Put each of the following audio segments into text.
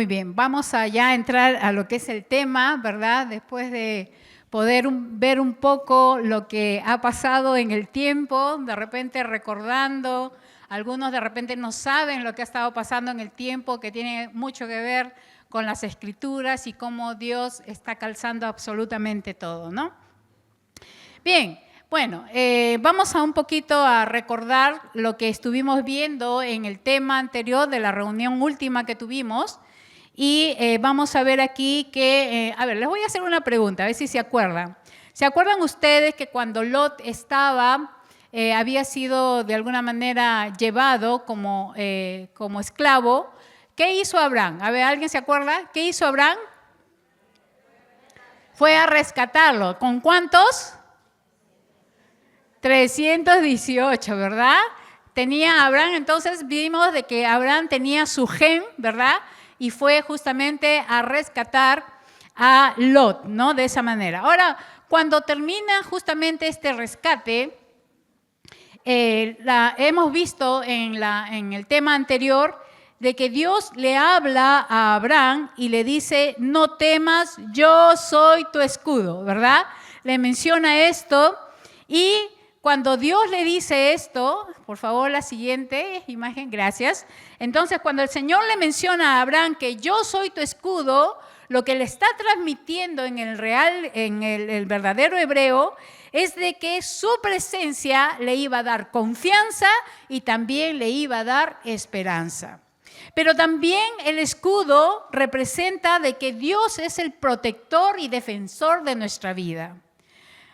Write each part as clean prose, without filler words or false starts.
Muy bien, vamos a ya entrar a lo que es el tema, ¿verdad? Después de poder ver un poco lo que ha pasado en el tiempo, de repente recordando, algunos de repente no saben lo que ha estado pasando en el tiempo, que tiene mucho que ver con las Escrituras y cómo Dios está calzando absolutamente todo, ¿no? Bien, bueno, vamos a un poquito a recordar lo que estuvimos viendo en el tema anterior de la reunión última que tuvimos. Y vamos a ver aquí que, a ver, les voy a hacer una pregunta, a ver si se acuerdan. ¿Se acuerdan ustedes que cuando Lot estaba, había sido de alguna manera llevado como esclavo? ¿Qué hizo Abraham? A ver, ¿alguien se acuerda? ¿Qué hizo Abraham? Fue a rescatarlo. ¿Con cuántos? 318, ¿verdad? Tenía Abraham, entonces vimos de que Abraham tenía su gen, ¿verdad? Y fue justamente a rescatar a Lot, ¿no? De esa manera. Ahora, cuando termina justamente este rescate, hemos visto en el tema anterior de que Dios le habla a Abraham y le dice, no temas, yo soy tu escudo, ¿verdad? Le menciona esto y cuando Dios le dice esto, por favor, la siguiente imagen, gracias. Entonces, cuando el Señor le menciona a Abraham que yo soy tu escudo, lo que le está transmitiendo en el verdadero hebreo, es de que su presencia le iba a dar confianza y también le iba a dar esperanza. Pero también el escudo representa de que Dios es el protector y defensor de nuestra vida.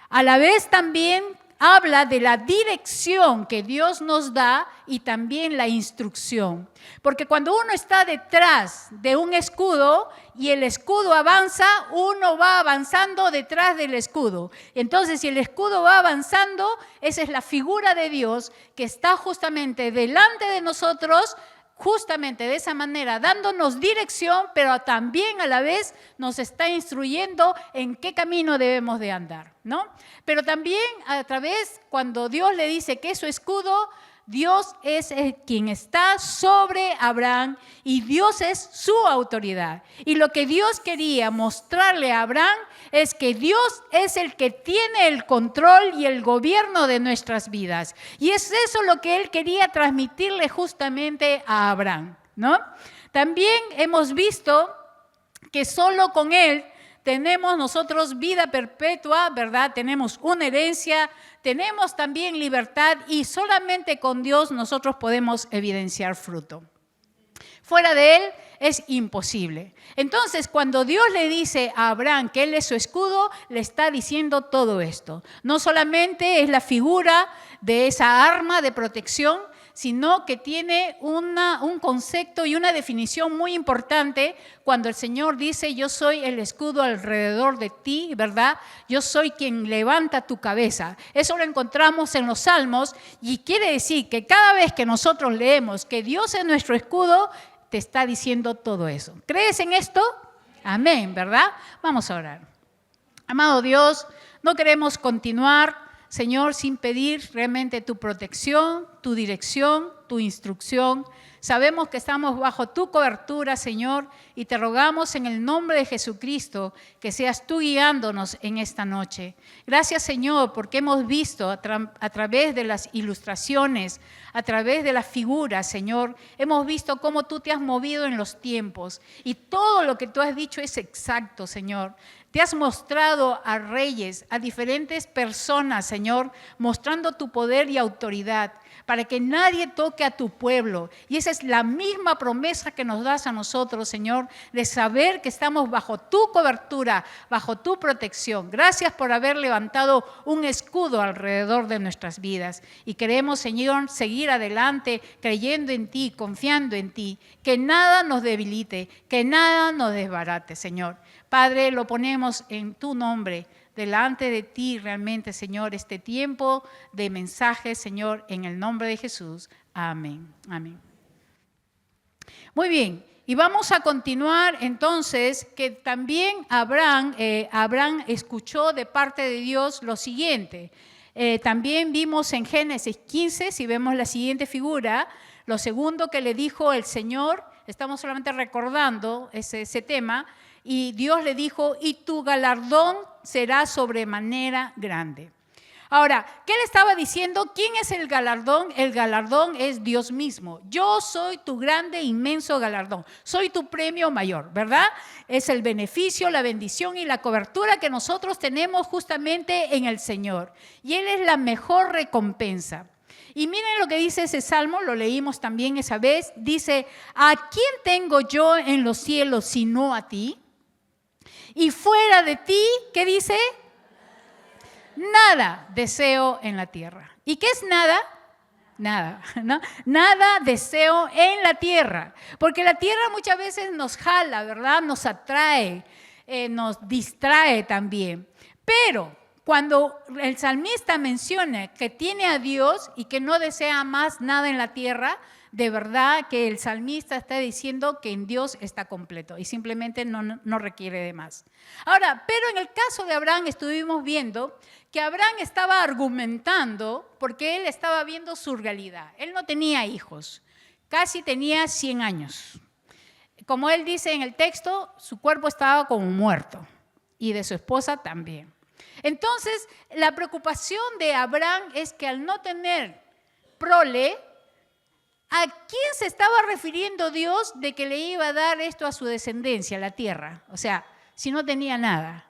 A la vez también habla de la dirección que Dios nos da y también la instrucción. Porque cuando uno está detrás de un escudo y el escudo avanza, uno va avanzando detrás del escudo. Entonces, si el escudo va avanzando, esa es la figura de Dios que está justamente delante de nosotros, justamente de esa manera, dándonos dirección, pero también a la vez nos está instruyendo en qué camino debemos de andar, ¿no? Pero también a través, cuando Dios le dice que es su escudo, Dios es quien está sobre Abraham y Dios es su autoridad. Y lo que Dios quería mostrarle a Abraham es que Dios es el que tiene el control y el gobierno de nuestras vidas. Y es eso lo que él quería transmitirle justamente a Abraham, ¿no? También hemos visto que solo con él tenemos nosotros vida perpetua, ¿verdad? Tenemos una herencia, tenemos también libertad y solamente con Dios nosotros podemos evidenciar fruto. Fuera de él es imposible. Entonces, cuando Dios le dice a Abraham que él es su escudo, le está diciendo todo esto. No solamente es la figura de esa arma de protección, sino que tiene un concepto y una definición muy importante cuando el Señor dice, yo soy el escudo alrededor de ti, ¿verdad? Yo soy quien levanta tu cabeza. Eso lo encontramos en los Salmos y quiere decir que cada vez que nosotros leemos que Dios es nuestro escudo, te está diciendo todo eso. ¿Crees en esto? Amén, ¿verdad? Vamos a orar. Amado Dios, no queremos continuar, Señor, sin pedir realmente tu protección, tu dirección, tu instrucción. Sabemos que estamos bajo tu cobertura, Señor, y te rogamos en el nombre de Jesucristo que seas tú guiándonos en esta noche. Gracias, Señor, porque hemos visto a través de las ilustraciones, a través de las figuras, Señor, hemos visto cómo tú te has movido en los tiempos y todo lo que tú has dicho es exacto, Señor. Te has mostrado a reyes, a diferentes personas, Señor, mostrando tu poder y autoridad para que nadie toque a tu pueblo. Y esa es la misma promesa que nos das a nosotros, Señor, de saber que estamos bajo tu cobertura, bajo tu protección. Gracias por haber levantado un escudo alrededor de nuestras vidas. Y queremos, Señor, seguir adelante creyendo en ti, confiando en ti, que nada nos debilite, que nada nos desbarate, Señor. Padre, lo ponemos en tu nombre, delante de ti realmente, Señor, este tiempo de mensaje, Señor, en el nombre de Jesús. Amén. Amén. Muy bien, y vamos a continuar entonces, que también Abraham escuchó de parte de Dios lo siguiente. También vimos en Génesis 15, si vemos la siguiente figura, lo segundo que le dijo el Señor estamos solamente recordando ese tema, y Dios le dijo, y tu galardón será sobremanera grande. Ahora, ¿qué le estaba diciendo? ¿Quién es el galardón? El galardón es Dios mismo. Yo soy tu grande, inmenso galardón. Soy tu premio mayor, ¿verdad? Es el beneficio, la bendición y la cobertura que nosotros tenemos justamente en el Señor. Y Él es la mejor recompensa. Y miren lo que dice ese salmo, lo leímos también esa vez. Dice, ¿a quién tengo yo en los cielos sino a ti? Y fuera de ti, ¿qué dice? Nada deseo en la tierra. ¿Y qué es nada? Nada, ¿no? Nada deseo en la tierra. Porque la tierra muchas veces nos jala, ¿verdad? Nos atrae, nos distrae también. Pero cuando el salmista menciona que tiene a Dios y que no desea más nada en la tierra, de verdad que el salmista está diciendo que en Dios está completo y simplemente no requiere de más. Ahora, pero en el caso de Abraham estuvimos viendo que Abraham estaba argumentando porque él estaba viendo su realidad. Él no tenía hijos, casi tenía 100 años. Como él dice en el texto, su cuerpo estaba como muerto y de su esposa también. Entonces, la preocupación de Abraham es que al no tener prole, ¿a quién se estaba refiriendo Dios de que le iba a dar esto a su descendencia, la tierra? O sea, si no tenía nada.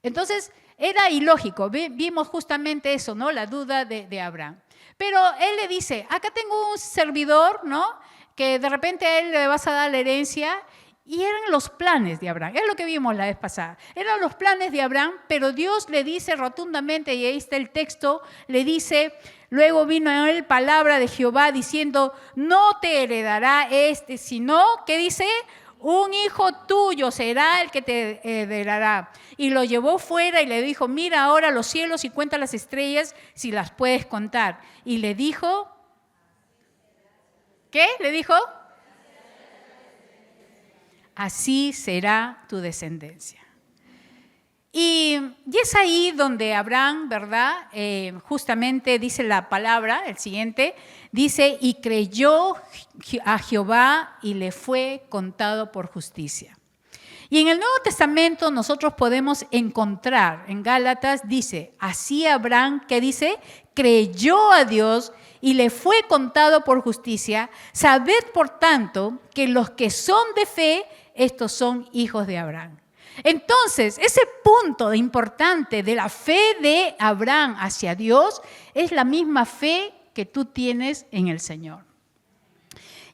Entonces, era ilógico. Vimos justamente eso, ¿no? La duda de Abraham. Pero él le dice, acá tengo un servidor, ¿no? Que de repente a él le vas a dar la herencia. Y eran los planes de Abraham. Es lo que vimos la vez pasada. Eran los planes de Abraham, pero Dios le dice rotundamente, y ahí está el texto, le dice, luego vino a él palabra de Jehová diciendo, no te heredará sino, ¿qué dice? Un hijo tuyo será el que te heredará. Y lo llevó fuera y le dijo, mira ahora los cielos y cuenta las estrellas si las puedes contar. Y le dijo, ¿qué? Le dijo, así será tu descendencia. Y es ahí donde Abraham, ¿verdad? Justamente dice la palabra, el siguiente, dice, y creyó a Jehová y le fue contado por justicia. Y en el Nuevo Testamento nosotros podemos encontrar, en Gálatas dice, así Abraham, ¿qué dice? Creyó a Dios y le fue contado por justicia. Sabed, por tanto, que los que son de fe, estos son hijos de Abraham. Entonces, ese punto importante de la fe de Abraham hacia Dios es la misma fe que tú tienes en el Señor.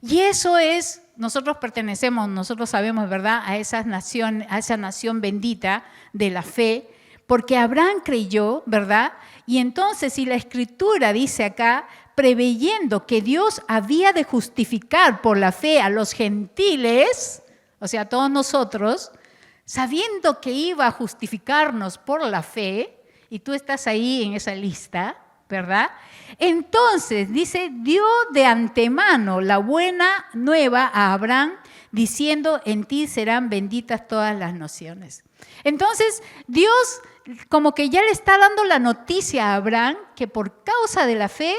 Y eso es, nosotros pertenecemos, nosotros sabemos, ¿verdad?, a esa nación bendita de la fe, porque Abraham creyó, ¿verdad? Y entonces, si la Escritura dice acá, preveyendo que Dios había de justificar por la fe a los gentiles, o sea, a todos nosotros, sabiendo que iba a justificarnos por la fe, y tú estás ahí en esa lista, ¿verdad? Entonces, dice, dio de antemano la buena nueva a Abraham, diciendo, en ti serán benditas todas las naciones. Entonces, Dios como que ya le está dando la noticia a Abraham que por causa de la fe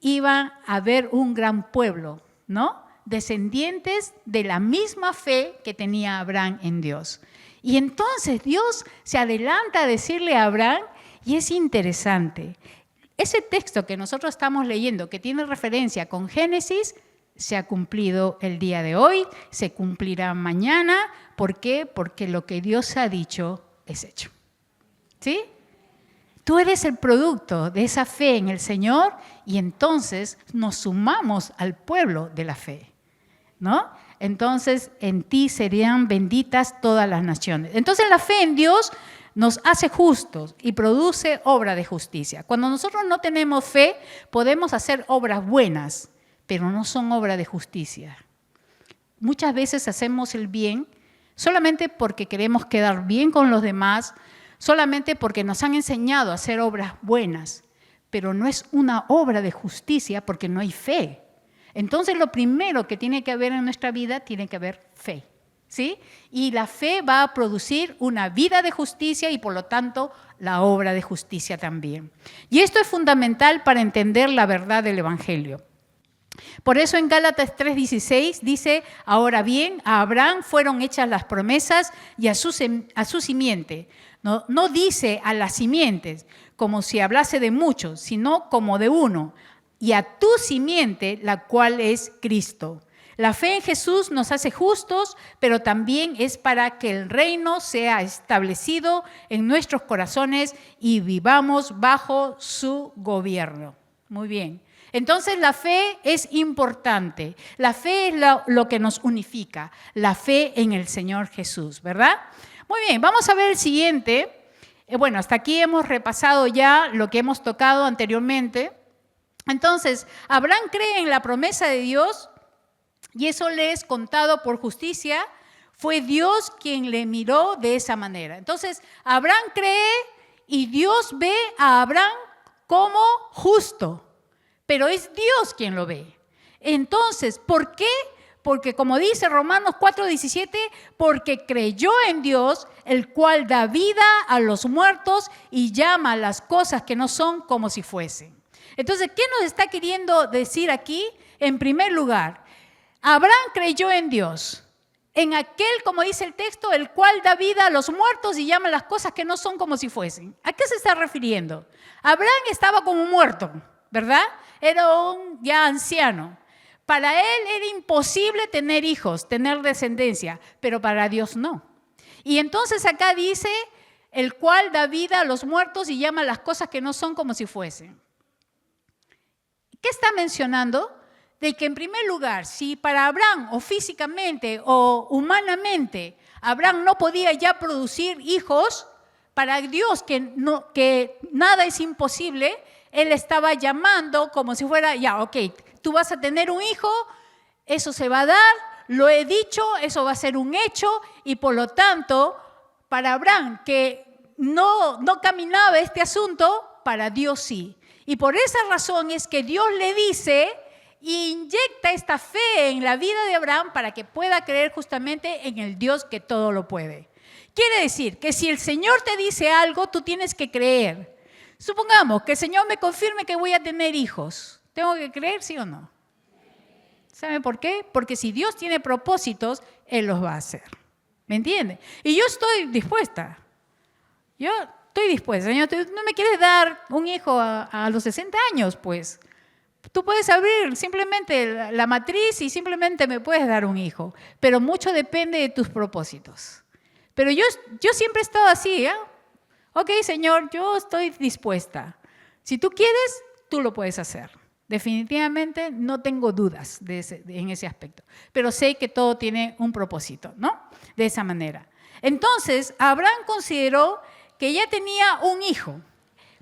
iba a haber un gran pueblo, ¿no? Descendientes de la misma fe que tenía Abraham en Dios. Y entonces Dios se adelanta a decirle a Abraham, y es interesante, ese texto que nosotros estamos leyendo, que tiene referencia con Génesis, se ha cumplido el día de hoy, se cumplirá mañana. ¿Por qué? Porque lo que Dios ha dicho es hecho. ¿Sí? Tú eres el producto de esa fe en el Señor y entonces nos sumamos al pueblo de la fe, ¿no? Entonces, en ti serían benditas todas las naciones. Entonces, la fe en Dios nos hace justos y produce obra de justicia. Cuando nosotros no tenemos fe, podemos hacer obras buenas, pero no son obra de justicia. Muchas veces hacemos el bien solamente porque queremos quedar bien con los demás, solamente porque nos han enseñado a hacer obras buenas, pero no es una obra de justicia porque no hay fe. Entonces, lo primero que tiene que haber en nuestra vida, tiene que haber fe, ¿sí? Y la fe va a producir una vida de justicia y, por lo tanto, la obra de justicia también. Y esto es fundamental para entender la verdad del Evangelio. Por eso en Gálatas 3:16 dice, ahora bien, a Abraham fueron hechas las promesas y a su simiente. No dice a las simientes, como si hablase de muchos, sino como de uno, y a tu simiente, la cual es Cristo. La fe en Jesús nos hace justos, pero también es para que el reino sea establecido en nuestros corazones y vivamos bajo su gobierno. Muy bien. Entonces la fe es importante. La fe es lo que nos unifica. La fe en el Señor Jesús, ¿verdad? Muy bien, vamos a ver el siguiente. Bueno, hasta aquí hemos repasado ya lo que hemos tocado anteriormente. Entonces, Abraham cree en la promesa de Dios y eso le es contado por justicia. Fue Dios quien le miró de esa manera. Entonces, Abraham cree y Dios ve a Abraham como justo. Pero es Dios quien lo ve. Entonces, ¿por qué? Porque como dice Romanos 4:17, porque creyó en Dios, el cual da vida a los muertos y llama a las cosas que no son como si fuesen. Entonces, ¿qué nos está queriendo decir aquí? En primer lugar, Abraham creyó en Dios, en aquel, como dice el texto, el cual da vida a los muertos y llama a las cosas que no son como si fuesen. ¿A qué se está refiriendo? Abraham estaba como muerto, ¿verdad? Era un ya anciano. Para él era imposible tener hijos, tener descendencia, pero para Dios no. Y entonces acá dice, el cual da vida a los muertos y llama a las cosas que no son como si fuesen. ¿Qué está mencionando? De que en primer lugar, si para Abraham o físicamente o humanamente Abraham no podía ya producir hijos, para Dios que nada es imposible, Él estaba llamando como si fuera, ya, ok, tú vas a tener un hijo, eso se va a dar, lo he dicho, eso va a ser un hecho, y por lo tanto, para Abraham, que no caminaba este asunto, para Dios sí. Y por esa razón es que Dios le dice y inyecta esta fe en la vida de Abraham para que pueda creer justamente en el Dios que todo lo puede. Quiere decir que si el Señor te dice algo, tú tienes que creer. Supongamos que el Señor me confirme que voy a tener hijos. ¿Tengo que creer, sí o no? ¿Saben por qué? Porque si Dios tiene propósitos, Él los va a hacer. ¿Me entiende? Y yo estoy dispuesta. Yo estoy dispuesta. Señor, no me quieres dar un hijo a los 60 años, pues. Tú puedes abrir simplemente la matriz y simplemente me puedes dar un hijo. Pero mucho depende de tus propósitos. Pero yo siempre he estado así, ¿eh? Ok, Señor, yo estoy dispuesta. Si tú quieres, tú lo puedes hacer. Definitivamente no tengo dudas en ese aspecto. Pero sé que todo tiene un propósito, ¿no? De esa manera. Entonces, Abraham consideró que ya tenía un hijo,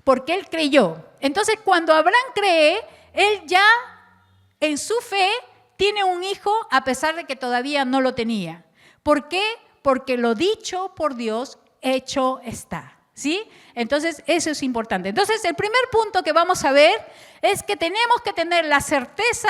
porque él creyó. Entonces, cuando Abraham cree, él ya en su fe tiene un hijo a pesar de que todavía no lo tenía. ¿Por qué? Porque lo dicho por Dios, hecho está. ¿Sí? Entonces, eso es importante. Entonces, el primer punto que vamos a ver es que tenemos que tener la certeza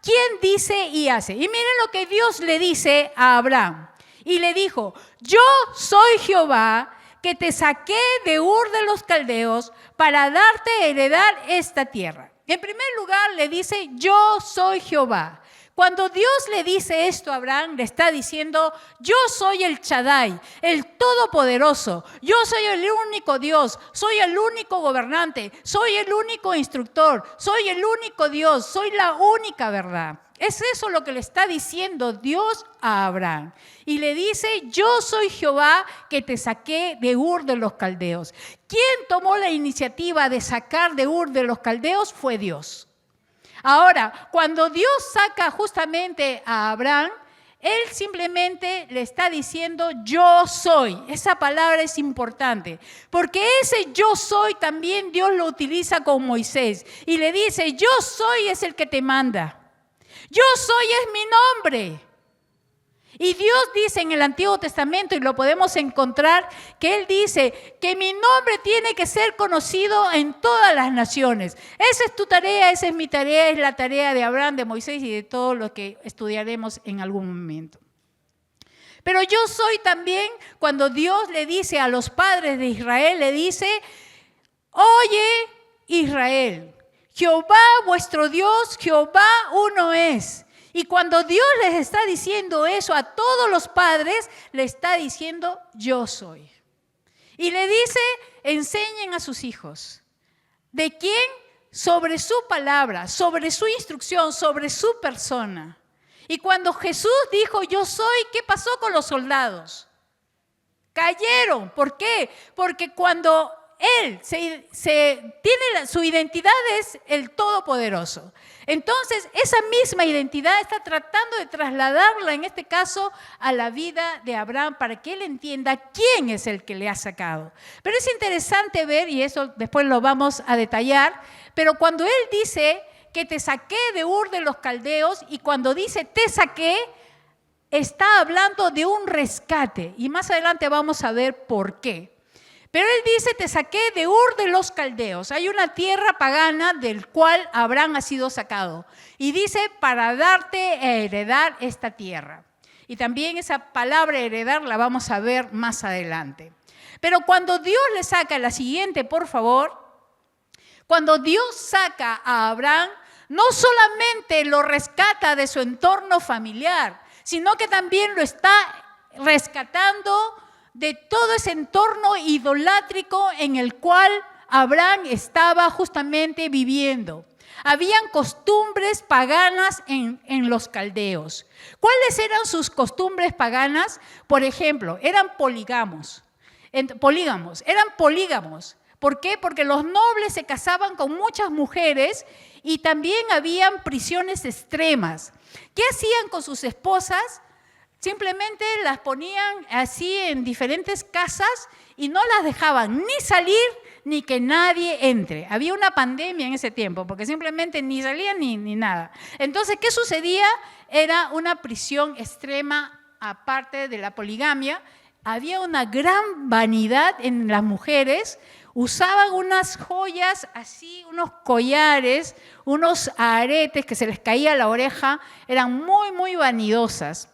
quién dice y hace. Y miren lo que Dios le dice a Abraham. Y le dijo, yo soy Jehová que te saqué de Ur de los Caldeos para darte a heredar esta tierra. En primer lugar, le dice, yo soy Jehová. Cuando Dios le dice esto a Abraham, le está diciendo, yo soy el Shaddai, el Todopoderoso, yo soy el único Dios, soy el único gobernante, soy el único instructor, soy el único Dios, soy la única verdad. Es eso lo que le está diciendo Dios a Abraham. Y le dice, yo soy Jehová que te saqué de Ur de los Caldeos. ¿Quién tomó la iniciativa de sacar de Ur de los Caldeos? Fue Dios. Ahora, cuando Dios saca justamente a Abraham, Él simplemente le está diciendo yo soy. Esa palabra es importante, porque ese yo soy también Dios lo utiliza con Moisés. Y le dice, yo soy es el que te manda. Yo soy es mi nombre. Y Dios dice en el Antiguo Testamento, y lo podemos encontrar, que Él dice que mi nombre tiene que ser conocido en todas las naciones. Esa es tu tarea, esa es mi tarea, es la tarea de Abraham, de Moisés y de todo lo que estudiaremos en algún momento. Pero yo soy también, cuando Dios le dice a los padres de Israel, le dice, oye Israel, Jehová vuestro Dios, Jehová uno es. Y cuando Dios les está diciendo eso a todos los padres, le está diciendo, yo soy. Y le dice, enseñen a sus hijos. ¿De quién? Sobre su palabra, sobre su instrucción, sobre su persona. Y cuando Jesús dijo, yo soy, ¿qué pasó con los soldados? Cayeron. ¿Por qué? Porque cuando Él tiene su identidad es el Todopoderoso. Entonces, esa misma identidad está tratando de trasladarla, en este caso, a la vida de Abraham para que él entienda quién es el que le ha sacado. Pero es interesante ver, y eso después lo vamos a detallar, pero cuando él dice que te saqué de Ur de los Caldeos, y cuando dice te saqué, está hablando de un rescate. Y más adelante vamos a ver por qué. Pero él dice, te saqué de Ur de los Caldeos. Hay una tierra pagana del cual Abraham ha sido sacado. Y dice, para darte a heredar esta tierra. Y también esa palabra heredar la vamos a ver más adelante. Pero cuando Dios le saca, la siguiente, por favor. Cuando Dios saca a Abraham, no solamente lo rescata de su entorno familiar, sino que también lo está rescatando de todo ese entorno idolátrico en el cual Abraham estaba justamente viviendo. Habían costumbres paganas en los caldeos. ¿Cuáles eran sus costumbres paganas? Por ejemplo, eran polígamos. ¿Por qué? Porque los nobles se casaban con muchas mujeres y también habían prisiones extremas. ¿Qué hacían con sus esposas? Simplemente las ponían así en diferentes casas y no las dejaban ni salir ni que nadie entre. Había una pandemia en ese tiempo porque simplemente ni salían ni nada. Entonces, ¿qué sucedía? Era una prisión extrema, aparte de la poligamia. Había una gran vanidad en las mujeres. Usaban unas joyas así, unos collares, unos aretes que se les caía la oreja. Eran muy, muy vanidosas.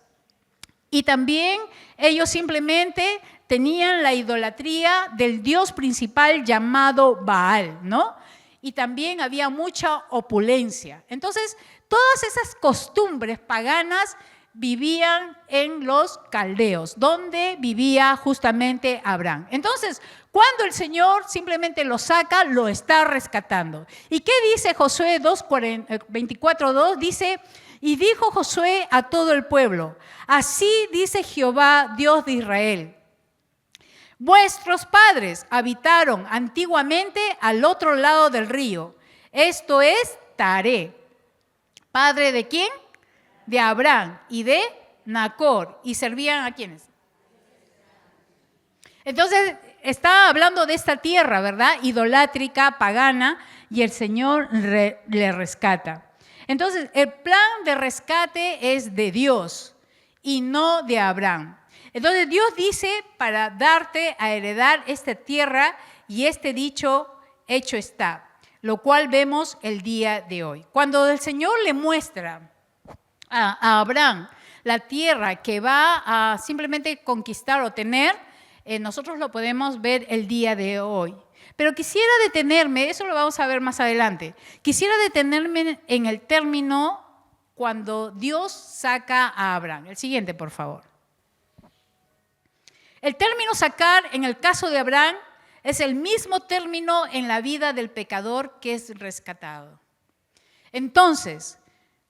Y también ellos simplemente tenían la idolatría del dios principal llamado Baal, ¿no? Y también había mucha opulencia. Entonces, todas esas costumbres paganas vivían en los caldeos, donde vivía justamente Abraham. Entonces, cuando el Señor simplemente lo saca, lo está rescatando. ¿Y qué dice Josué 24:2? Dice, y dijo Josué a todo el pueblo, así dice Jehová, Dios de Israel, vuestros padres habitaron antiguamente al otro lado del río, esto es Taré. ¿Padre de quién? De Abraham y de Nacor. ¿Y servían a quiénes? Entonces, está hablando de esta tierra, ¿verdad? Idolátrica, pagana, y el Señor le rescata. Entonces, el plan de rescate es de Dios y no de Abraham. Entonces, Dios dice para darte a heredar esta tierra y este dicho hecho está, lo cual vemos el día de hoy. Cuando el Señor le muestra a Abraham la tierra que va a simplemente conquistar o tener, nosotros lo podemos ver el día de hoy. Pero quisiera detenerme, eso lo vamos a ver más adelante, quisiera detenerme en el término cuando Dios saca a Abraham. El siguiente, por favor. El término sacar en el caso de Abraham es el mismo término en la vida del pecador que es rescatado. Entonces,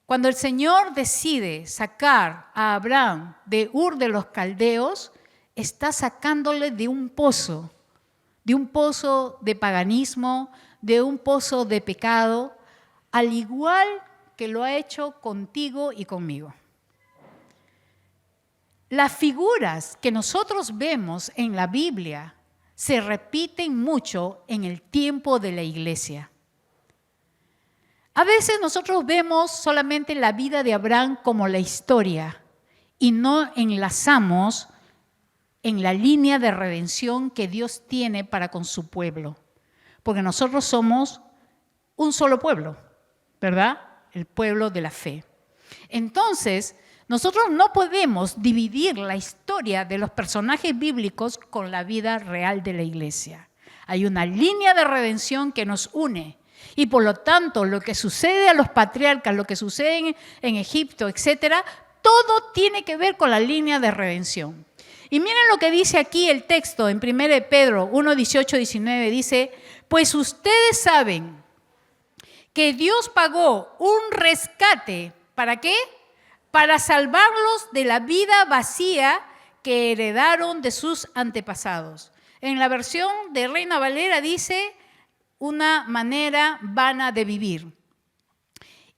cuando el Señor decide sacar a Abraham de Ur de los Caldeos, está sacándole de un pozo de paganismo, de un pozo de pecado, al igual que lo ha hecho contigo y conmigo. Las figuras que nosotros vemos en la Biblia se repiten mucho en el tiempo de la iglesia. A veces nosotros vemos solamente la vida de Abraham como la historia y no enlazamos en la línea de redención que Dios tiene para con su pueblo. Porque nosotros somos un solo pueblo, ¿verdad? El pueblo de la fe. Entonces, nosotros no podemos dividir la historia de los personajes bíblicos con la vida real de la iglesia. Hay una línea de redención que nos une. Y por lo tanto, lo que sucede a los patriarcas, lo que sucede en Egipto, etcétera, todo tiene que ver con la línea de redención. Y miren lo que dice aquí el texto en 1 Pedro 1, 18, 19. Dice, pues ustedes saben que Dios pagó un rescate. ¿Para qué? Para salvarlos de la vida vacía que heredaron de sus antepasados. En la versión de Reina Valera dice una manera vana de vivir.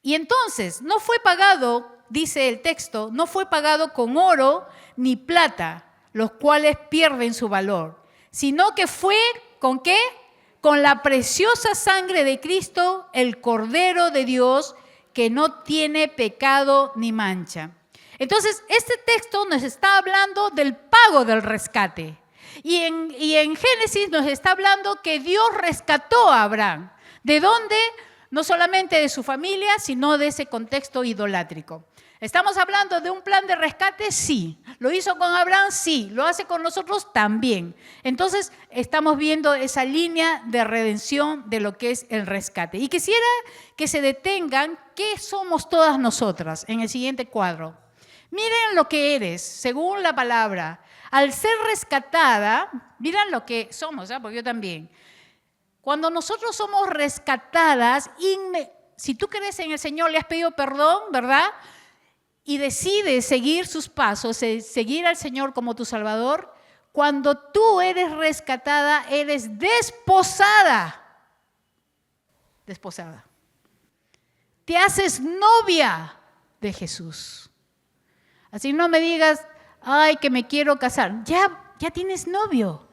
Y entonces no fue pagado, dice el texto, no fue pagado con oro ni plata, los cuales pierden su valor, sino que fue ¿con qué? Con la preciosa sangre de Cristo, el Cordero de Dios, que no tiene pecado ni mancha. Entonces, este texto nos está hablando del pago del rescate. Y en Génesis nos está hablando que Dios rescató a Abraham. ¿De dónde? No solamente de su familia, sino de ese contexto idolátrico. ¿Estamos hablando de un plan de rescate? Sí. ¿Lo hizo con Abraham? Sí. ¿Lo hace con nosotros? También. Entonces, estamos viendo esa línea de redención de lo que es el rescate. Y quisiera que se detengan qué somos todas nosotras en el siguiente cuadro. Miren lo que eres, según la palabra. Al ser rescatada, miren lo que somos, porque yo también. Cuando nosotros somos rescatadas, si tú crees en el Señor, le has pedido perdón, ¿verdad? Y decides seguir sus pasos, seguir al Señor como tu Salvador, cuando tú eres rescatada, eres desposada. Desposada. Te haces novia de Jesús. Así no me digas, ay, que me quiero casar. Ya tienes novio.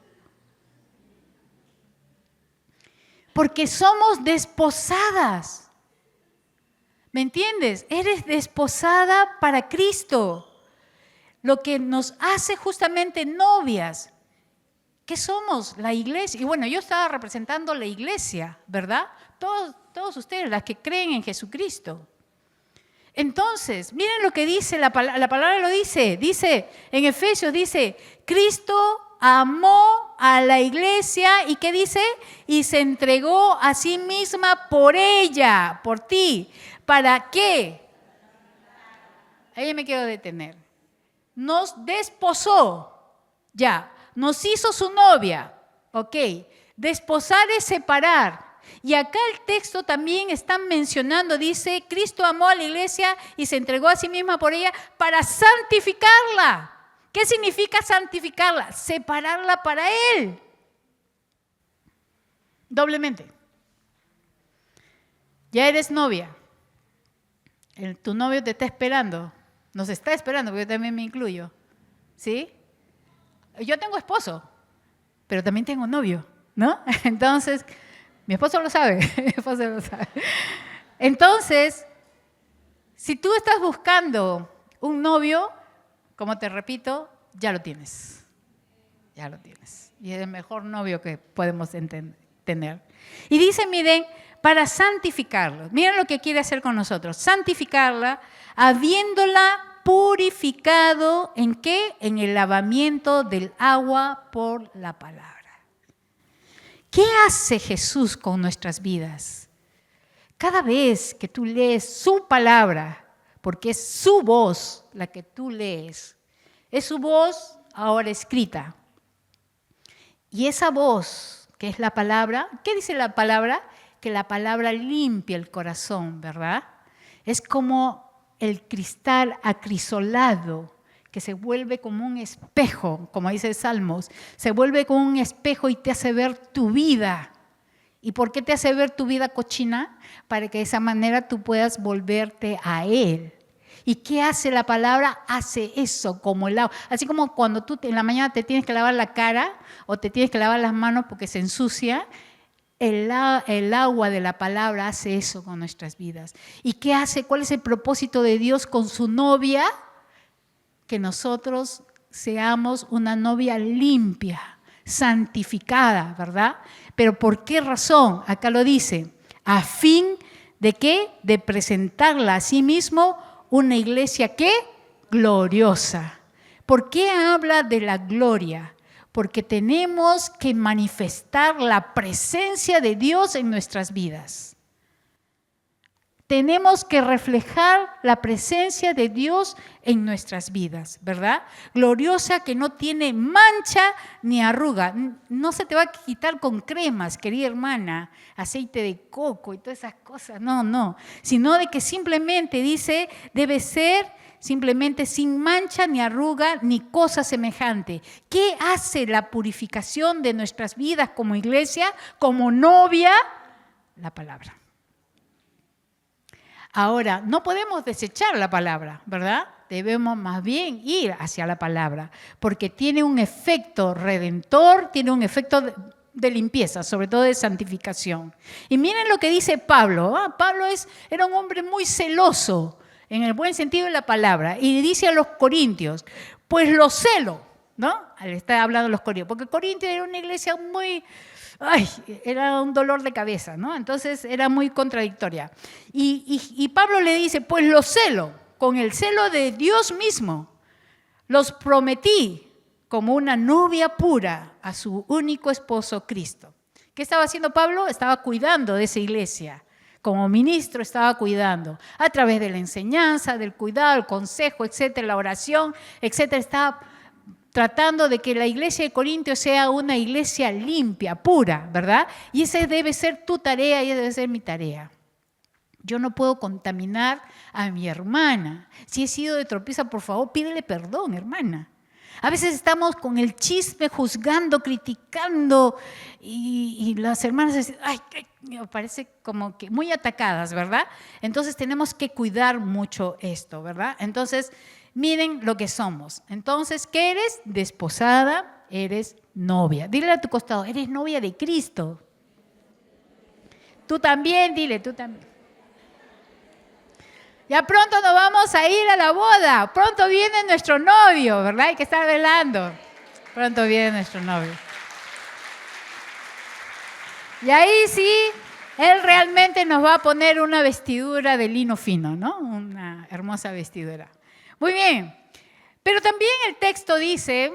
Porque somos desposadas. ¿Me entiendes? Eres desposada para Cristo. Lo que nos hace justamente novias. ¿Qué somos? La iglesia. Y bueno, yo estaba representando la iglesia, ¿verdad? Todos ustedes, las que creen en Jesucristo. Entonces, miren lo que dice, la palabra lo dice. Dice, en Efesios dice, Cristo amó a la iglesia y ¿qué dice? Y se entregó a sí misma por ella, por ti. ¿Para qué? Ahí me quiero detener. Nos desposó, ya, nos hizo su novia, ok. Desposar es separar. Y acá el texto también está mencionando, dice, Cristo amó a la iglesia y se entregó a sí misma por ella para santificarla. ¿Qué significa santificarla? Separarla para Él. Doblemente. Ya eres novia. Tu novio te está esperando. Nos está esperando, porque yo también me incluyo. ¿Sí? Yo tengo esposo, pero también tengo novio, ¿no? Entonces, mi esposo lo sabe. Mi esposo lo sabe. Entonces, si tú estás buscando un novio, como te repito, ya lo tienes. Ya lo tienes. Y es el mejor novio que podemos tener. Y dice, miren, para santificarlo. Miren lo que quiere hacer con nosotros. Santificarla, habiéndola purificado, ¿en qué? En el lavamiento del agua por la palabra. ¿Qué hace Jesús con nuestras vidas? Cada vez que tú lees su palabra, porque es su voz la que tú lees, es su voz ahora escrita. Y esa voz, que es la palabra, ¿qué dice la palabra? Que la palabra limpia el corazón, ¿verdad? Es como el cristal acrisolado que se vuelve como un espejo, como dice Salmos, se vuelve como un espejo y te hace ver tu vida. ¿Y por qué te hace ver tu vida cochina? Para que de esa manera tú puedas volverte a Él. ¿Y qué hace la palabra? Hace eso como el agua. Así como cuando tú en la mañana te tienes que lavar la cara o te tienes que lavar las manos porque se ensucia, el agua de la palabra hace eso con nuestras vidas. ¿Y qué hace? ¿Cuál es el propósito de Dios con su novia? Que nosotros seamos una novia limpia, santificada, ¿verdad? Pero ¿por qué razón? Acá lo dice, a fin de ¿qué? De presentarla a sí mismo una iglesia ¿qué? Gloriosa. ¿Por qué habla de la gloria? Porque tenemos que manifestar la presencia de Dios en nuestras vidas. Tenemos que reflejar la presencia de Dios en nuestras vidas, ¿verdad? Gloriosa, que no tiene mancha ni arruga. No se te va a quitar con cremas, querida hermana, aceite de coco y todas esas cosas. No. Sino de que simplemente dice, debe ser simplemente sin mancha ni arruga ni cosa semejante. ¿Qué hace la purificación de nuestras vidas como iglesia, como novia? La palabra. Ahora, no podemos desechar la palabra, ¿verdad? Debemos más bien ir hacia la palabra, porque tiene un efecto redentor, tiene un efecto de limpieza, sobre todo de santificación. Y miren lo que dice Pablo. Pablo era un hombre muy celoso, en el buen sentido de la palabra, y dice a los corintios, pues lo celo, ¿no? Le está hablando a los corintios, porque Corintios era una iglesia muy... era un dolor de cabeza, ¿no? Entonces era muy contradictoria. Y Pablo le dice, pues lo celo, con el celo de Dios mismo, los prometí como una novia pura a su único esposo Cristo. ¿Qué estaba haciendo Pablo? Estaba cuidando de esa iglesia. Como ministro estaba cuidando, a través de la enseñanza, del cuidado, el consejo, etcétera, la oración, etcétera, estaba tratando de que la iglesia de Corintios sea una iglesia limpia, pura, ¿verdad? Y esa debe ser tu tarea y esa debe ser mi tarea. Yo no puedo contaminar a mi hermana. Si he sido de tropiezo, por favor, pídele perdón, hermana. A veces estamos con el chisme, juzgando, criticando, y las hermanas dicen, me parece como que muy atacadas, ¿verdad? Entonces tenemos que cuidar mucho esto, ¿verdad? Entonces, miren lo que somos. Entonces, ¿qué eres? Desposada, eres novia. Dile a tu costado, eres novia de Cristo. Tú también, dile, tú también. Ya pronto nos vamos a ir a la boda. Pronto viene nuestro novio, ¿verdad? Hay que estar velando. Pronto viene nuestro novio. Y ahí sí, él realmente nos va a poner una vestidura de lino fino, ¿no? Una hermosa vestidura. Muy bien. Pero también el texto dice,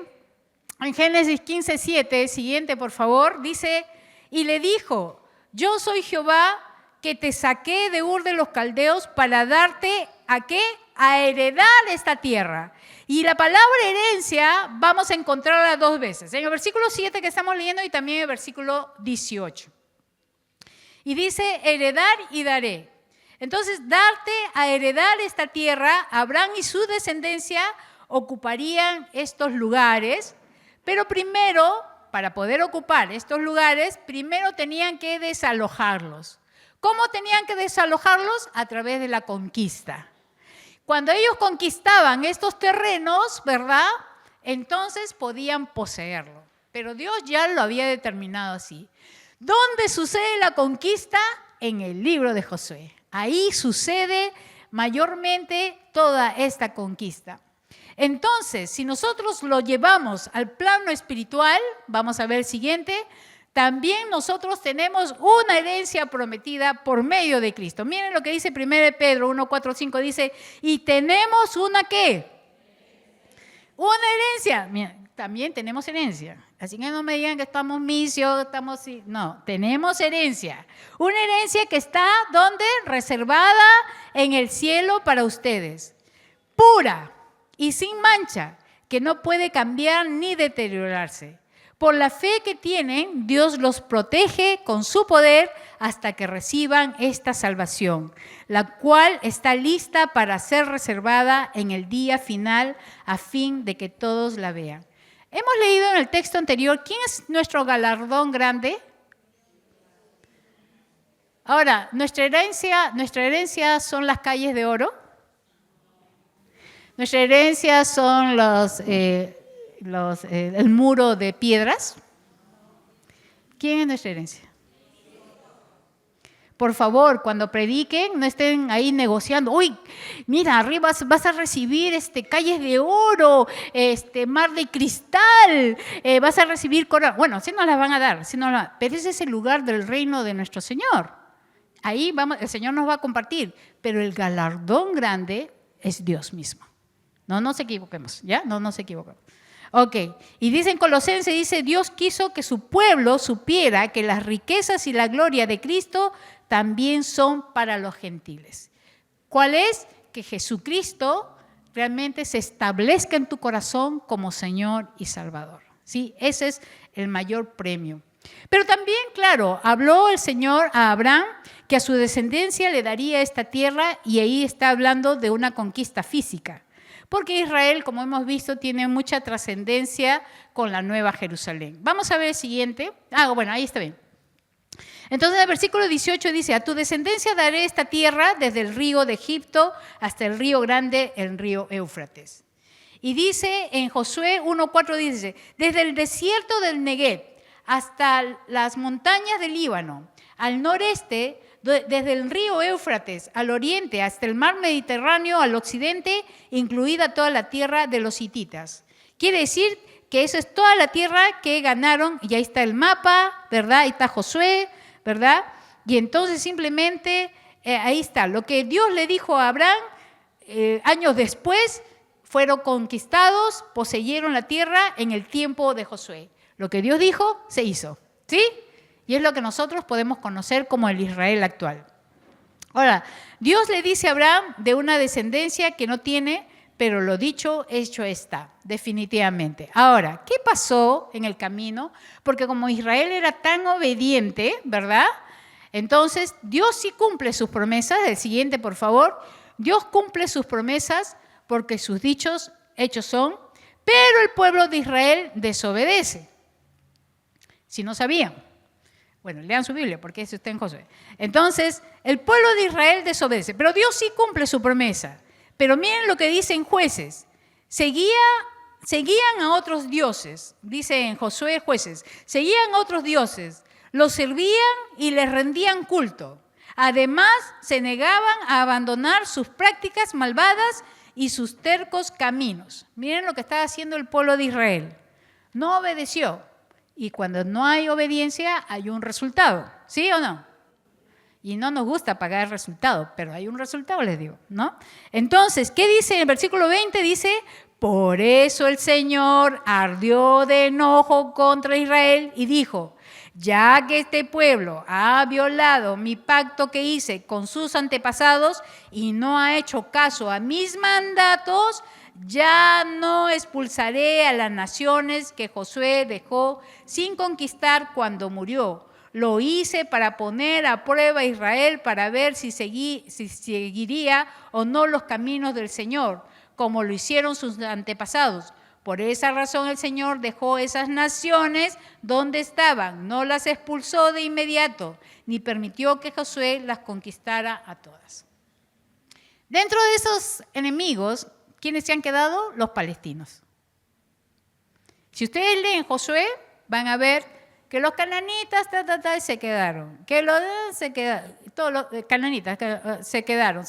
en Génesis 15:7, siguiente por favor, dice, y le dijo, yo soy Jehová, que te saqué de Ur de los Caldeos para darte, ¿a qué? A heredar esta tierra. Y la palabra herencia vamos a encontrarla dos veces, en el versículo 7 que estamos leyendo y también en el versículo 18. Y dice, heredar y daré. Entonces, darte a heredar esta tierra, Abraham y su descendencia ocuparían estos lugares, pero primero, para poder ocupar estos lugares, primero tenían que desalojarlos. ¿Cómo tenían que desalojarlos? A través de la conquista. Cuando ellos conquistaban estos terrenos, ¿verdad? Entonces podían poseerlo. Pero Dios ya lo había determinado así. ¿Dónde sucede la conquista? En el libro de Josué. Ahí sucede mayormente toda esta conquista. Entonces, si nosotros lo llevamos al plano espiritual, vamos a ver el siguiente, también nosotros tenemos una herencia prometida por medio de Cristo. Miren lo que dice 1 Pedro 1, 4, 5, dice, y tenemos una ¿qué? Una herencia. Miren, también tenemos herencia. Así que no me digan que estamos misios, estamos... No, tenemos herencia. Una herencia que está, ¿dónde? Reservada en el cielo para ustedes. Pura y sin mancha, que no puede cambiar ni deteriorarse. Por la fe que tienen, Dios los protege con su poder hasta que reciban esta salvación, la cual está lista para ser reservada en el día final a fin de que todos la vean. Hemos leído en el texto anterior, ¿quién es nuestro galardón grande? Ahora, nuestra herencia son las calles de oro. Nuestra herencia son el muro de piedras. ¿Quién es nuestra herencia? Por favor, cuando prediquen, no estén ahí negociando. Uy, mira, arriba vas a recibir calles de oro, mar de cristal, vas a recibir corona. Bueno, sí nos las van a dar, pero ese es el lugar del reino de nuestro Señor. Ahí vamos, el Señor nos va a compartir, pero el galardón grande es Dios mismo. No nos equivoquemos, ¿ya? No nos equivoquemos. Ok, y dice en Colosenses, dice, Dios quiso que su pueblo supiera que las riquezas y la gloria de Cristo también son para los gentiles. ¿Cuál es? Que Jesucristo realmente se establezca en tu corazón como Señor y Salvador. ¿Sí? Ese es el mayor premio. Pero también, claro, habló el Señor a Abraham que a su descendencia le daría esta tierra, y ahí está hablando de una conquista física. Porque Israel, como hemos visto, tiene mucha trascendencia con la Nueva Jerusalén. Vamos a ver el siguiente. Bueno, ahí está bien. Entonces el versículo 18 dice, a tu descendencia daré esta tierra desde el río de Egipto hasta el río grande, el río Éufrates. Y dice en Josué 1:4, dice, desde el desierto del Negev hasta las montañas del Líbano, al noreste, desde el río Éufrates al oriente hasta el mar Mediterráneo al occidente, incluida toda la tierra de los hititas. Quiere decir que eso es toda la tierra que ganaron, y ahí está el mapa, ¿verdad? Ahí está Josué, ¿verdad? Y entonces simplemente ahí está. Lo que Dios le dijo a Abraham, años después, fueron conquistados, poseyeron la tierra en el tiempo de Josué. Lo que Dios dijo, se hizo, ¿sí? Y es lo que nosotros podemos conocer como el Israel actual. Ahora, Dios le dice a Abraham de una descendencia que no tiene, pero lo dicho, hecho está, definitivamente. Ahora, ¿qué pasó en el camino? Porque como Israel era tan obediente, ¿verdad? Entonces, Dios sí cumple sus promesas. El siguiente, por favor. Dios cumple sus promesas porque sus dichos, hechos son, pero el pueblo de Israel desobedece. Si no sabían. Bueno, lean su Biblia, porque eso está en Josué. Entonces, el pueblo de Israel desobedece, pero Dios sí cumple su promesa. Pero miren lo que dice en Jueces. Seguían a otros dioses, dice en Josué Jueces, seguían a otros dioses, los servían y les rendían culto. Además, se negaban a abandonar sus prácticas malvadas y sus tercos caminos. Miren lo que estaba haciendo el pueblo de Israel. No obedeció. Y cuando no hay obediencia, hay un resultado. ¿Sí o no? Y no nos gusta pagar el resultado, pero hay un resultado, les digo, ¿no? Entonces, ¿qué dice en el versículo 20? Dice, por eso el Señor ardió de enojo contra Israel y dijo, ya que este pueblo ha violado mi pacto que hice con sus antepasados y no ha hecho caso a mis mandatos, ya no expulsaré a las naciones que Josué dejó sin conquistar cuando murió. Lo hice para poner a prueba a Israel para ver si seguiría o no los caminos del Señor, como lo hicieron sus antepasados. Por esa razón el Señor dejó esas naciones donde estaban, no las expulsó de inmediato, ni permitió que Josué las conquistara a todas. Dentro de esos enemigos, ¿quiénes se han quedado? Los palestinos. Si ustedes leen Josué, van a ver que los cananitas se quedaron, que todos los cananitas se quedaron,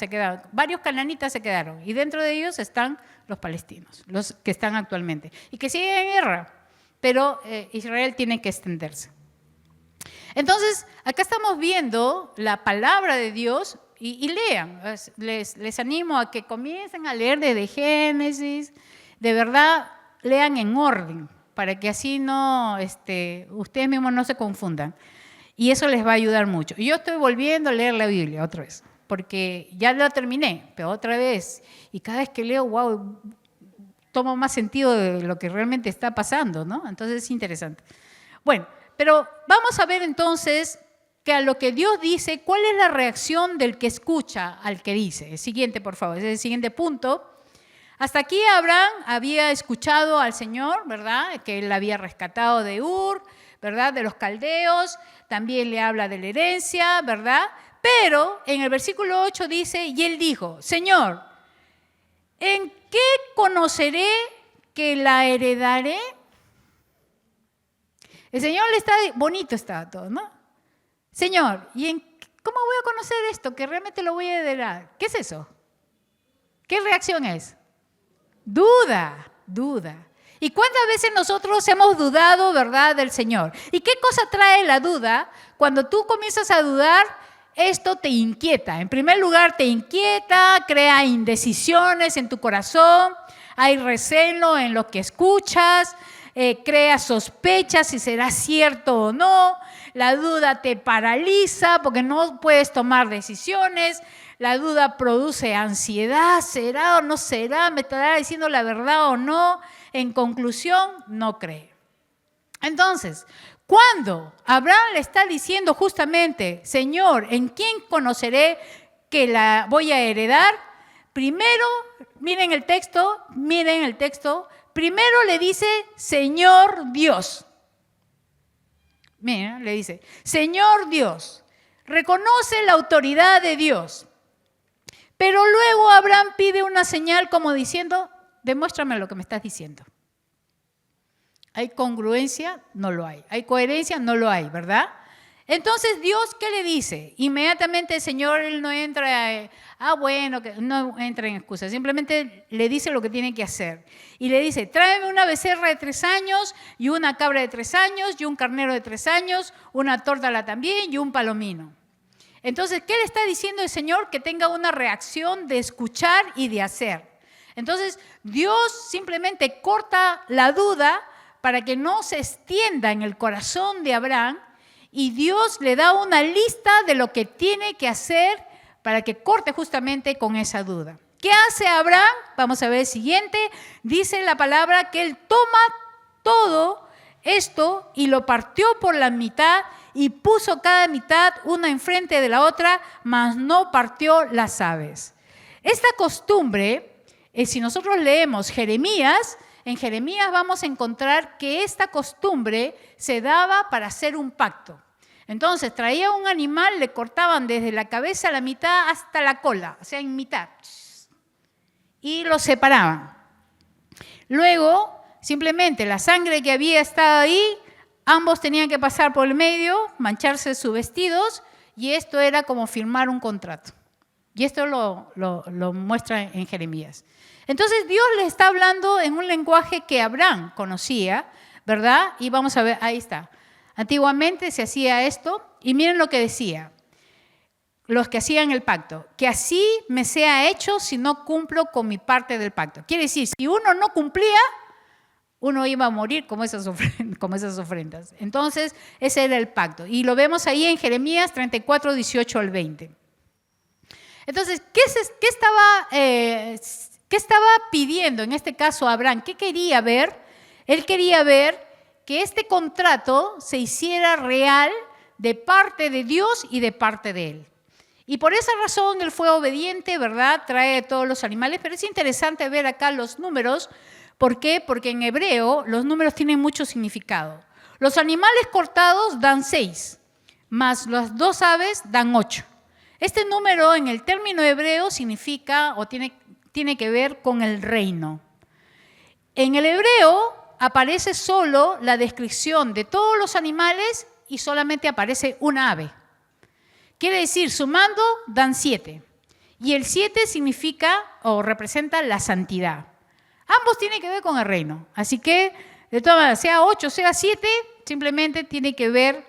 varios cananitas se quedaron, y dentro de ellos están los palestinos, los que están actualmente, y que siguen en guerra, pero Israel tiene que extenderse. Entonces, acá estamos viendo la palabra de Dios, y lean, les animo a que comiencen a leer desde Génesis, de verdad, lean en orden, para que así no, ustedes mismos no se confundan. Y eso les va a ayudar mucho. Y yo estoy volviendo a leer la Biblia otra vez, porque ya la terminé, pero otra vez. Y cada vez que leo, wow, tomo más sentido de lo que realmente está pasando, ¿no? Entonces es interesante. Bueno, pero vamos a ver entonces que a lo que Dios dice, ¿cuál es la reacción del que escucha al que dice? El siguiente, por favor, ese es el siguiente punto. Hasta aquí Abraham había escuchado al Señor, ¿verdad? Que él había rescatado de Ur, ¿verdad? De los caldeos, también le habla de la herencia, ¿verdad? Pero en el versículo 8 dice, y él dijo, Señor, ¿en qué conoceré que la heredaré? El Señor le está, bonito está todo, ¿no? Señor, ¿cómo voy a conocer esto? Que realmente lo voy a heredar. ¿Qué es eso? ¿Qué reacción es? Duda. ¿Y cuántas veces nosotros hemos dudado, verdad, del Señor? ¿Y qué cosa trae la duda? Cuando tú comienzas a dudar, esto te inquieta. En primer lugar, te inquieta, crea indecisiones en tu corazón. hay recelo en lo que escuchas, creas sospechas si será cierto o no, la duda te paraliza porque no puedes tomar decisiones, la duda produce ansiedad, ¿será o no será? ¿Me estará diciendo la verdad o no? En conclusión, no cree. Entonces, cuando Abraham le está diciendo justamente, Señor, ¿en quién conoceré que la voy a heredar? Primero, miren el texto, primero le dice, Señor Dios. Miren, le dice, Señor Dios, reconoce la autoridad de Dios. Pero luego Abraham pide una señal como diciendo, demuéstrame lo que me estás diciendo. ¿Hay congruencia? No lo hay. ¿Hay coherencia? No lo hay, ¿verdad? Entonces, ¿Dios qué le dice? Inmediatamente el Señor, Él no entra, no entra en excusas. Simplemente le dice lo que tiene que hacer. Y le dice, tráeme una becerra de 3 años y una cabra de 3 años y un carnero de 3 años, una tórtola también y un palomino. Entonces, ¿qué le está diciendo el Señor? Que tenga una reacción de escuchar y de hacer. Entonces, Dios simplemente corta la duda para que no se extienda en el corazón de Abraham, y Dios le da una lista de lo que tiene que hacer para que corte justamente con esa duda. ¿Qué hace Abraham? Vamos a ver el siguiente. Dice la palabra que él toma todo esto y lo partió por la mitad y puso cada mitad una enfrente de la otra, mas no partió las aves. Esta costumbre, si nosotros leemos Jeremías, en Jeremías vamos a encontrar que esta costumbre se daba para hacer un pacto. Entonces traía un animal, le cortaban desde la cabeza a la mitad hasta la cola, o sea, en mitad, y lo separaban. Luego, simplemente la sangre que había estado ahí, ambos tenían que pasar por el medio, mancharse sus vestidos, y esto era como firmar un contrato. Y esto lo muestra en Jeremías. Entonces Dios le está hablando en un lenguaje que Abraham conocía, ¿verdad? Y vamos a ver, ahí está. Antiguamente se hacía esto y miren lo que decía, los que hacían el pacto, que así me sea hecho si no cumplo con mi parte del pacto. Quiere decir, si uno no cumplía, uno iba a morir como esas ofrendas. Entonces, ese era el pacto. Y lo vemos ahí en Jeremías 34, 18 al 20. Entonces, ¿qué estaba pidiendo en este caso Abraham? ¿Qué quería ver? Él quería ver que este contrato se hiciera real de parte de Dios y de parte de él. Y por esa razón él fue obediente, ¿verdad? Trae todos los animales, pero es interesante ver acá los números. ¿Por qué? Porque en hebreo los números tienen mucho significado. Los animales cortados dan 6, más las 2 aves dan 8. Este número en el término hebreo significa o tiene que ver con el reino. En el hebreo aparece solo la descripción de todos los animales y solamente aparece una ave. Quiere decir, sumando dan 7. Y el 7 significa o representa la santidad. Ambos tienen que ver con el reino. Así que, de todas maneras, sea 8, sea 7, simplemente tiene que ver,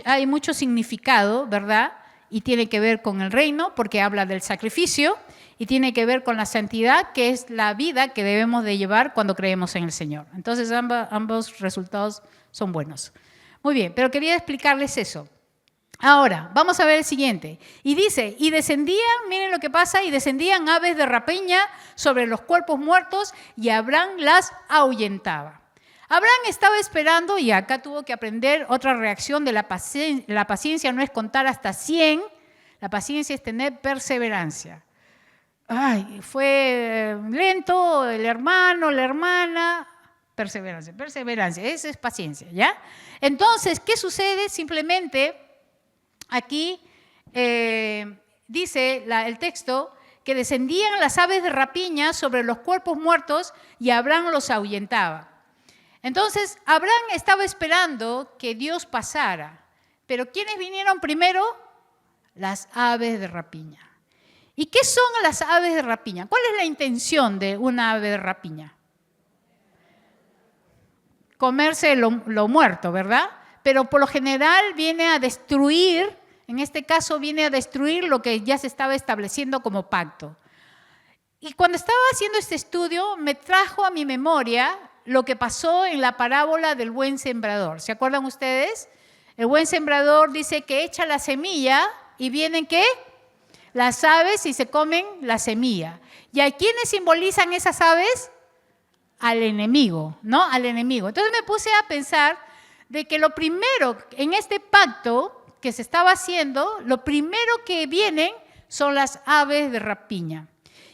hay mucho significado, ¿verdad? Y tiene que ver con el reino, porque habla del sacrificio, y tiene que ver con la santidad, que es la vida que debemos de llevar cuando creemos en el Señor. Entonces, ambos resultados son buenos. Muy bien, pero quería explicarles eso. Ahora, vamos a ver el siguiente. Y dice, y descendían, miren lo que pasa, y descendían aves de rapiña sobre los cuerpos muertos, y Abraham las ahuyentaba. Abraham estaba esperando, y acá tuvo que aprender otra reacción de la paciencia. La paciencia no es contar hasta 100, la paciencia es tener perseverancia. Ay, fue lento el hermano, la hermana, perseverancia, esa es paciencia, ¿ya? Entonces, ¿qué sucede? Simplemente, aquí dice el texto que descendían las aves de rapiña sobre los cuerpos muertos y Abraham los ahuyentaba. Entonces, Abraham estaba esperando que Dios pasara, pero ¿quiénes vinieron primero? Las aves de rapiña. ¿Y qué son las aves de rapiña? ¿Cuál es la intención de una ave de rapiña? Comerse lo muerto, ¿verdad? Pero por lo general viene a destruir, en este caso viene a destruir lo que ya se estaba estableciendo como pacto. Y cuando estaba haciendo este estudio, me trajo a mi memoria lo que pasó en la parábola del buen sembrador. ¿Se acuerdan ustedes? El buen sembrador dice que echa la semilla y vienen, ¿qué? Las aves y se comen la semilla. ¿Y a quiénes simbolizan esas aves? Al enemigo, ¿no? Al enemigo. Entonces me puse a pensar de que lo primero en este pacto que se estaba haciendo, lo primero que vienen son las aves de rapiña.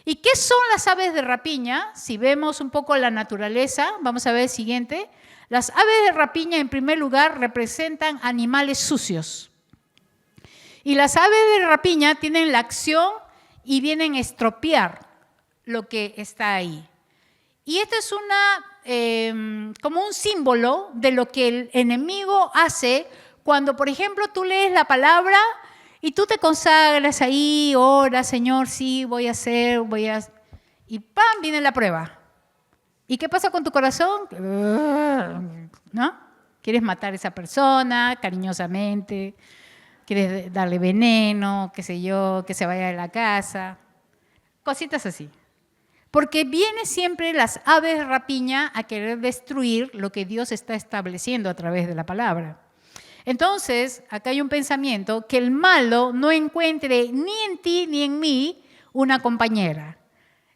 ¿Y qué son las aves de rapiña? Si vemos un poco la naturaleza, vamos a ver el siguiente. Las aves de rapiña, en primer lugar, representan animales sucios. Y las aves de rapiña tienen la acción y vienen a estropear lo que está ahí. Y esto es como un símbolo de lo que el enemigo hace cuando, por ejemplo, tú lees la palabra y tú te consagras ahí, oras, Señor, sí, voy a hacer, y ¡pam!, viene la prueba. ¿Y qué pasa con tu corazón? ¿No? Quieres matar a esa persona cariñosamente, quieres darle veneno, qué sé yo, que se vaya de la casa, cositas así. Porque viene siempre las aves de rapiña a querer destruir lo que Dios está estableciendo a través de la palabra. Entonces, acá hay un pensamiento que el malo no encuentre ni en ti ni en mí una compañera,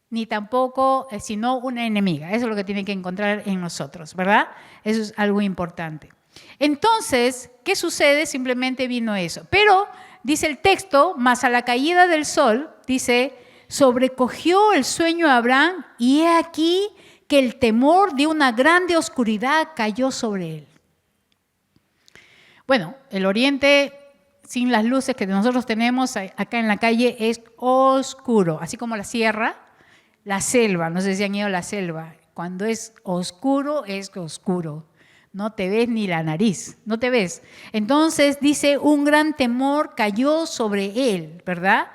ni tampoco, sino una enemiga. Eso es lo que tiene que encontrar en nosotros, ¿verdad? Eso es algo importante. Entonces, ¿qué sucede? Simplemente vino eso. Pero, dice el texto, más a la caída del sol, dice, sobrecogió el sueño a Abraham y he aquí que el temor de una grande oscuridad cayó sobre él. Bueno, el oriente sin las luces que nosotros tenemos acá en la calle es oscuro, así como la sierra, la selva, no sé si han ido a la selva, cuando es oscuro, no te ves ni la nariz, no te ves. Entonces dice, un gran temor cayó sobre él, ¿verdad?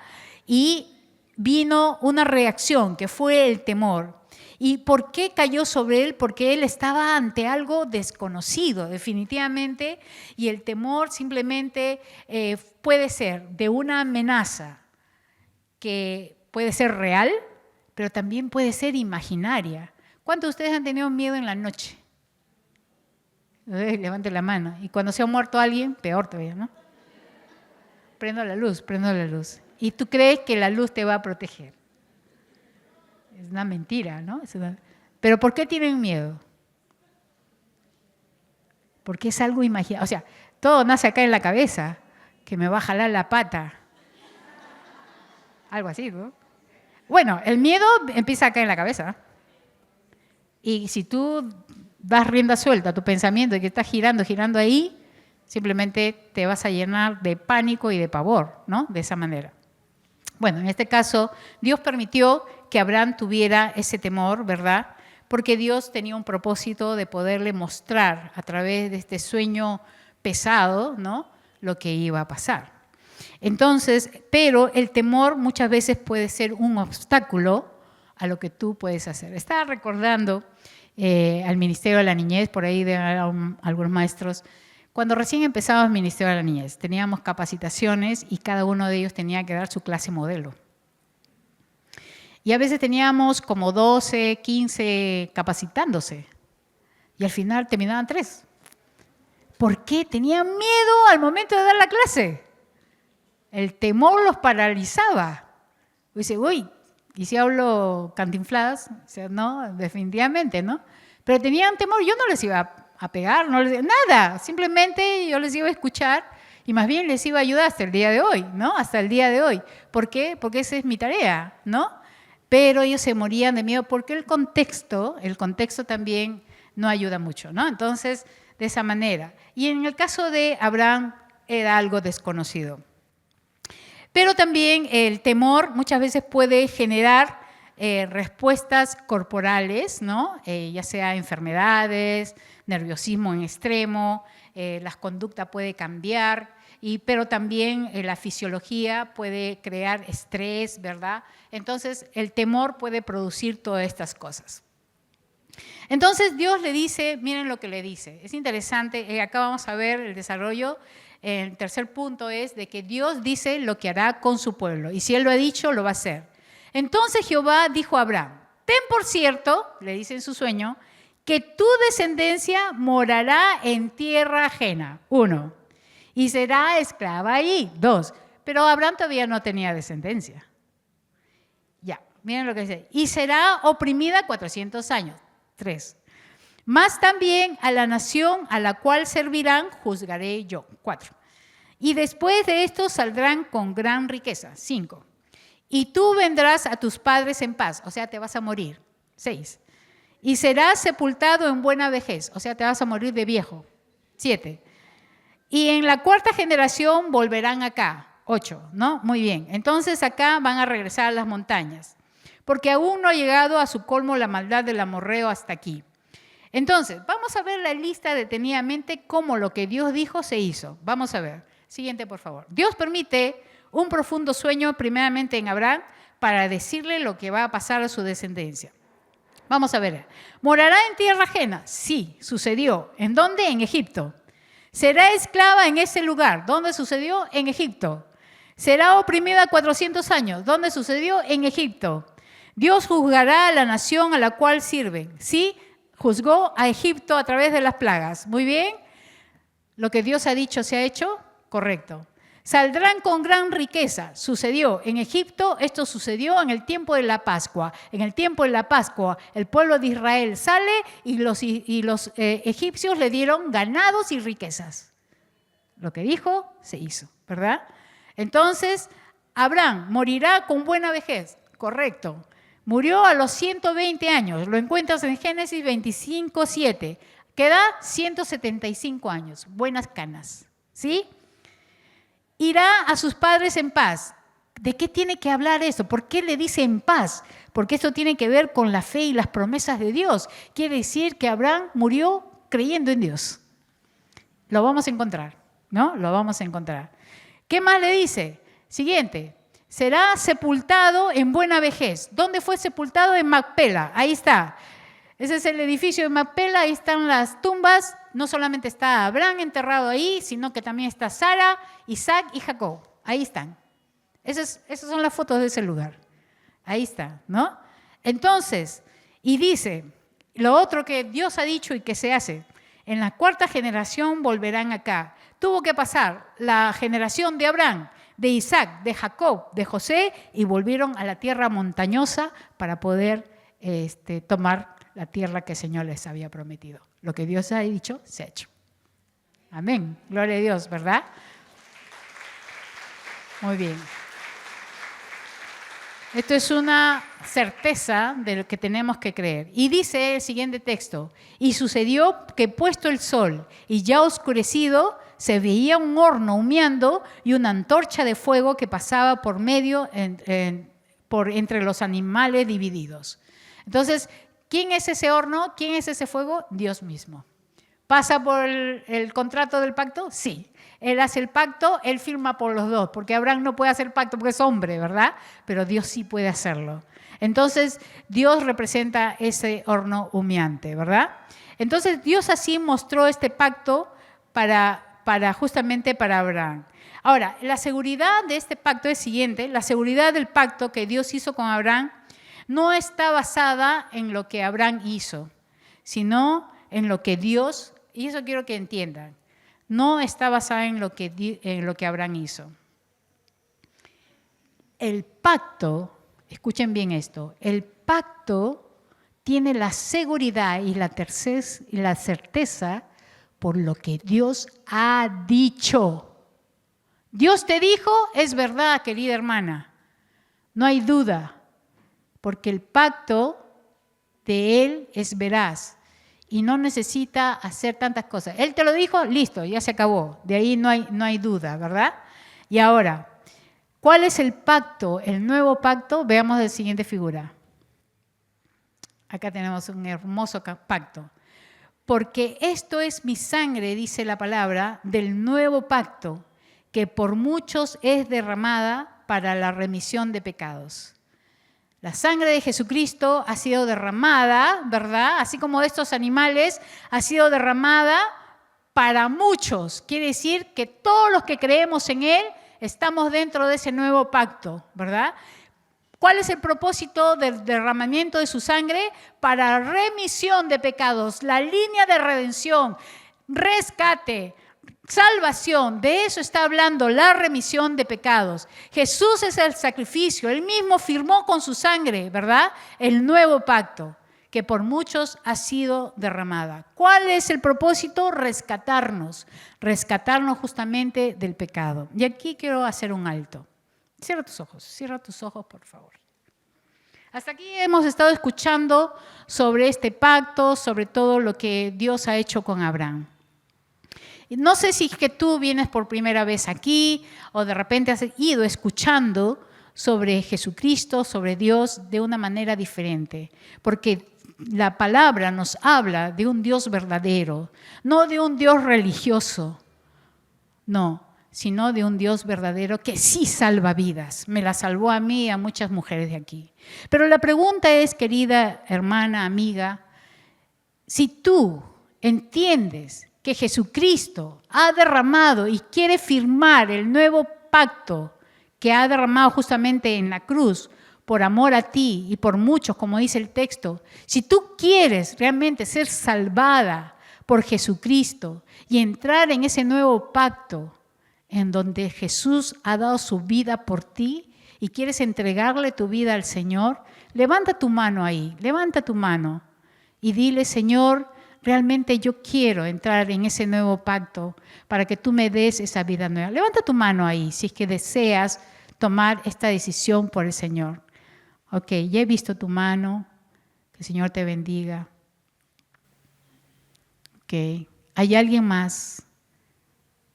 Y vino una reacción que fue el temor. ¿Y por qué cayó sobre él? Porque él estaba ante algo desconocido, definitivamente, y el temor simplemente puede ser de una amenaza que puede ser real, pero también puede ser imaginaria. ¿Cuántos de ustedes han tenido miedo en la noche? Levante la mano. Y cuando se ha muerto alguien, peor todavía, ¿no? Prendo la luz. Y tú crees que la luz te va a proteger. Es una mentira, ¿no? Pero ¿por qué tienen miedo? Porque es algo imaginario. O sea, todo nace acá en la cabeza, que me va a jalar la pata. Algo así, ¿no? Bueno, el miedo empieza acá en la cabeza. Y si tú das rienda suelta a tu pensamiento y que estás girando ahí, simplemente te vas a llenar de pánico y de pavor, ¿no? De esa manera. Bueno, en este caso, Dios permitió que Abraham tuviera ese temor, ¿verdad? Porque Dios tenía un propósito de poderle mostrar a través de este sueño pesado, ¿no?, lo que iba a pasar. Entonces, pero el temor muchas veces puede ser un obstáculo a lo que tú puedes hacer. Estaba recordando al Ministerio de la Niñez, por ahí de algunos maestros, cuando recién empezaba el Ministerio de la Niñez, teníamos capacitaciones y cada uno de ellos tenía que dar su clase modelo. Y a veces teníamos como 12, 15 capacitándose y al final terminaban 3. ¿Por qué? Tenían miedo al momento de dar la clase. El temor los paralizaba. Dice, uy, y si hablo cantinfladas, o sea, no, definitivamente, ¿no? Pero tenían temor, yo no les iba a pegar, no les iba, nada, simplemente yo les iba a escuchar y más bien les iba a ayudar hasta el día de hoy, ¿no? Hasta el día de hoy. ¿Por qué? Porque esa es mi tarea, ¿no? Pero ellos se morían de miedo porque el contexto también no ayuda mucho, ¿no? Entonces, de esa manera. Y en el caso de Abraham era algo desconocido. Pero también el temor muchas veces puede generar respuestas corporales, ¿no? Ya sea enfermedades, nerviosismo en extremo, la conducta puede cambiar, pero también la fisiología puede crear estrés, ¿verdad? Entonces, el temor puede producir todas estas cosas. Entonces, Dios le dice, miren lo que le dice. Es interesante, acá vamos a ver el desarrollo. El tercer punto es de que Dios dice lo que hará con su pueblo. Y si Él lo ha dicho, lo va a hacer. Entonces Jehová dijo a Abraham, ten por cierto, le dice en su sueño, que tu descendencia morará en tierra ajena, 1, y será esclava ahí, 2. Pero Abraham todavía no tenía descendencia. Ya, miren lo que dice, y será oprimida 400 años, 3. Más también a la nación a la cual servirán juzgaré yo, 4. Y después de esto saldrán con gran riqueza, 5. Y tú vendrás a tus padres en paz, o sea, te vas a morir, 6. Y serás sepultado en buena vejez, o sea, te vas a morir de viejo, 7. Y en la cuarta generación volverán acá, 8, ¿no? Muy bien, entonces acá van a regresar a las montañas, porque aún no ha llegado a su colmo la maldad del amorreo hasta aquí. Entonces, vamos a ver la lista detenidamente cómo lo que Dios dijo se hizo. Vamos a ver. Siguiente, por favor. Dios permite un profundo sueño primeramente en Abraham para decirle lo que va a pasar a su descendencia. Vamos a ver. ¿Morará en tierra ajena? Sí, sucedió. ¿En dónde? En Egipto. ¿Será esclava en ese lugar? ¿Dónde sucedió? En Egipto. ¿Será oprimida 400 años? ¿Dónde sucedió? En Egipto. Dios juzgará a la nación a la cual sirven. Sí, juzgó a Egipto a través de las plagas. Muy bien. ¿Lo que Dios ha dicho se ha hecho? Correcto. Saldrán con gran riqueza. Sucedió en Egipto, esto sucedió en el tiempo de la Pascua. En el tiempo de la Pascua, el pueblo de Israel sale y los egipcios le dieron ganados y riquezas. Lo que dijo, se hizo, ¿verdad? Entonces, Abraham morirá con buena vejez. Correcto. Murió a los 120 años. Lo encuentras en Génesis 25:7. Queda 175 años. Buenas canas. ¿Sí? Irá a sus padres en paz. ¿De qué tiene que hablar eso? ¿Por qué le dice en paz? Porque esto tiene que ver con la fe y las promesas de Dios. Quiere decir que Abraham murió creyendo en Dios. Lo vamos a encontrar, ¿no? Lo vamos a encontrar. ¿Qué más le dice? Siguiente. Será sepultado en buena vejez. ¿Dónde fue sepultado? En Macpela. Ahí está. Ese es el edificio de Macpela. Ahí están las tumbas. No solamente está Abraham enterrado ahí, sino que también está Sara, Isaac y Jacob. Ahí están. Esas son las fotos de ese lugar. Ahí está, ¿no? Entonces, y dice, lo otro que Dios ha dicho y que se hace, en la cuarta generación volverán acá. Tuvo que pasar la generación de Abraham, de Isaac, de Jacob, de José, y volvieron a la tierra montañosa para poder tomar la tierra que el Señor les había prometido. Lo que Dios ha dicho, se ha hecho. Amén. Gloria a Dios, ¿verdad? Muy bien. Esto es una certeza de lo que tenemos que creer. Y dice el siguiente texto, y sucedió que puesto el sol y ya oscurecido, se veía un horno humeando y una antorcha de fuego que pasaba por medio entre los animales divididos. Entonces, ¿quién es ese horno? ¿Quién es ese fuego? Dios mismo. ¿Pasa por el contrato del pacto? Sí. Él hace el pacto, él firma por los dos, porque Abraham no puede hacer pacto porque es hombre, ¿verdad? Pero Dios sí puede hacerlo. Entonces, Dios representa ese horno humeante, ¿verdad? Entonces, Dios así mostró este pacto justamente para Abraham. Ahora, la seguridad de este pacto es siguiente. La seguridad del pacto que Dios hizo con Abraham no está basada en lo que Abraham hizo, sino en lo que Dios, y eso quiero que entiendan, no está basada en lo que Abraham hizo. El pacto, escuchen bien esto, el pacto tiene la seguridad y la certeza por lo que Dios ha dicho. Dios te dijo, es verdad, querida hermana, no hay duda, porque el pacto de Él es veraz. Y no necesita hacer tantas cosas. Él te lo dijo, listo, ya se acabó. De ahí no hay duda, ¿verdad? Y ahora, ¿cuál es el pacto, el nuevo pacto? Veamos la siguiente figura. Acá tenemos un hermoso pacto. Porque esto es mi sangre, dice la palabra, del nuevo pacto, que por muchos es derramada para la remisión de pecados. La sangre de Jesucristo ha sido derramada, ¿verdad? Así como de estos animales, ha sido derramada para muchos. Quiere decir que todos los que creemos en Él estamos dentro de ese nuevo pacto, ¿verdad? ¿Cuál es el propósito del derramamiento de su sangre? Para remisión de pecados, la línea de redención, rescate, salvación. De eso está hablando la remisión de pecados. Jesús es el sacrificio, Él mismo firmó con su sangre, ¿verdad? El nuevo pacto que por muchos ha sido derramada. ¿Cuál es el propósito? Rescatarnos justamente del pecado. Y aquí quiero hacer un alto. Cierra tus ojos, por favor. Hasta aquí hemos estado escuchando sobre este pacto, sobre todo lo que Dios ha hecho con Abraham. No sé si es que tú vienes por primera vez aquí o de repente has ido escuchando sobre Jesucristo, sobre Dios de una manera diferente, porque la palabra nos habla de un Dios verdadero, no de un Dios religioso, no, sino de un Dios verdadero que sí salva vidas. Me la salvó a mí y a muchas mujeres de aquí. Pero la pregunta es, querida hermana, amiga, si tú entiendes que Jesucristo ha derramado y quiere firmar el nuevo pacto que ha derramado justamente en la cruz por amor a ti y por muchos, como dice el texto, si tú quieres realmente ser salvada por Jesucristo y entrar en ese nuevo pacto en donde Jesús ha dado su vida por ti y quieres entregarle tu vida al Señor, levanta tu mano ahí, levanta tu mano y dile, Señor, realmente yo quiero entrar en ese nuevo pacto para que tú me des esa vida nueva. Levanta tu mano ahí si es que deseas tomar esta decisión por el Señor. Ok, ya he visto tu mano. Que el Señor te bendiga. Ok, ¿hay alguien más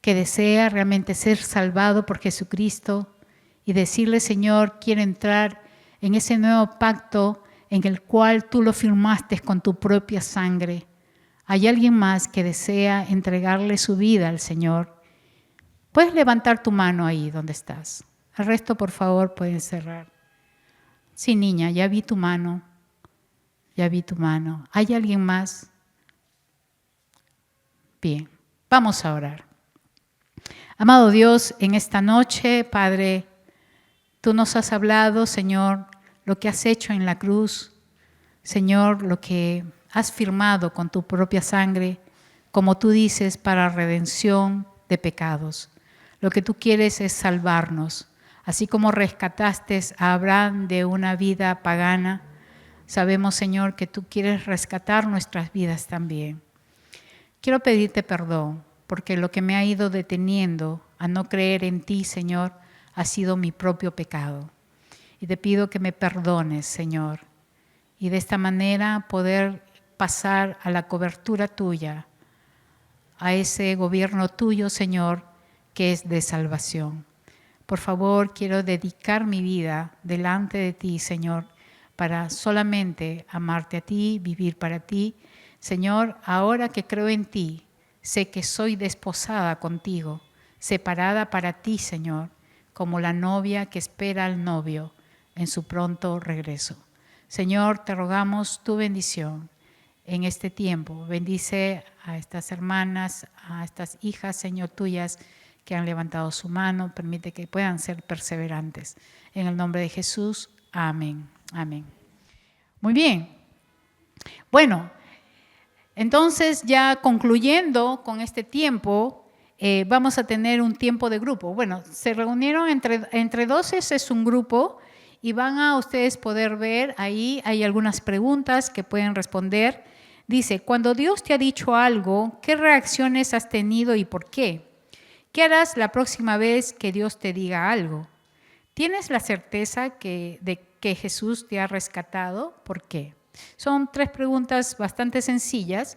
que desea realmente ser salvado por Jesucristo y decirle, Señor, quiero entrar en ese nuevo pacto en el cual tú lo firmaste con tu propia sangre? ¿Hay alguien más que desea entregarle su vida al Señor? Puedes levantar tu mano ahí donde estás. El resto, por favor, pueden cerrar. Sí, niña, ya vi tu mano. Ya vi tu mano. ¿Hay alguien más? Bien, vamos a orar. Amado Dios, en esta noche, Padre, tú nos has hablado, Señor, lo que has hecho en la cruz, Señor, lo que has firmado con tu propia sangre, como tú dices, para redención de pecados. Lo que tú quieres es salvarnos. Así como rescataste a Abraham de una vida pagana, sabemos, Señor, que tú quieres rescatar nuestras vidas también. Quiero pedirte perdón, porque lo que me ha ido deteniendo a no creer en ti, Señor, ha sido mi propio pecado. Y te pido que me perdones, Señor, y de esta manera poder pasar a la cobertura tuya, a ese gobierno tuyo, Señor, que es de salvación. Por favor, quiero dedicar mi vida delante de ti, Señor, para solamente amarte a ti, vivir para ti. Señor, ahora que creo en ti, sé que soy desposada contigo, separada para ti, Señor, como la novia que espera al novio en su pronto regreso. Señor, te rogamos tu bendición en este tiempo. Bendice a estas hermanas, a estas hijas, Señor, tuyas, que han levantado su mano, permite que puedan ser perseverantes. En el nombre de Jesús, amén. Amén. Muy bien. Bueno, entonces ya concluyendo con este tiempo, vamos a tener un tiempo de grupo. Bueno, se reunieron entre 12, es un grupo, y van a ustedes poder ver, ahí hay algunas preguntas que pueden responder. Dice, cuando Dios te ha dicho algo, ¿qué reacciones has tenido y por qué? ¿Qué harás la próxima vez que Dios te diga algo? ¿Tienes la certeza de que Jesús te ha rescatado? ¿Por qué? Son 3 preguntas bastante sencillas.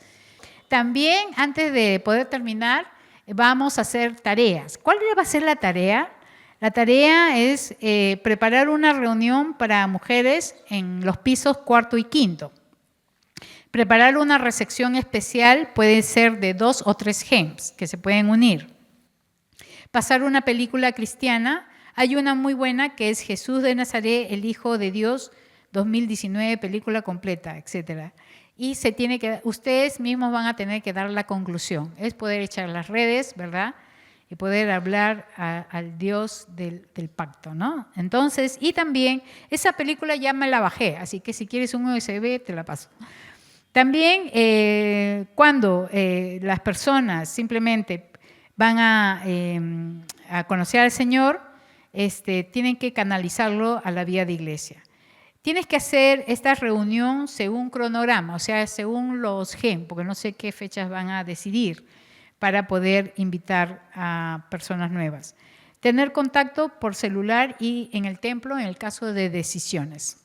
También, antes de poder terminar, vamos a hacer tareas. ¿Cuál va a ser la tarea? La tarea es preparar una reunión para mujeres en los pisos 4 y 5. Preparar una recepción especial puede ser de 2 o 3 gems que se pueden unir. Pasar una película cristiana. Hay una muy buena que es Jesús de Nazaret, el Hijo de Dios, 2019, película completa, etc. Y ustedes mismos van a tener que dar la conclusión. Es poder echar las redes, ¿verdad? y poder hablar al Dios del pacto, ¿no? Entonces, y también esa película ya me la bajé, así que si quieres un USB te la paso. También cuando las personas simplemente van a conocer al Señor, tienen que canalizarlo a la vida de iglesia. Tienes que hacer esta reunión según cronograma, o sea, según los GEM, porque no sé qué fechas van a decidir para poder invitar a personas nuevas. Tener contacto por celular y en el templo en el caso de decisiones.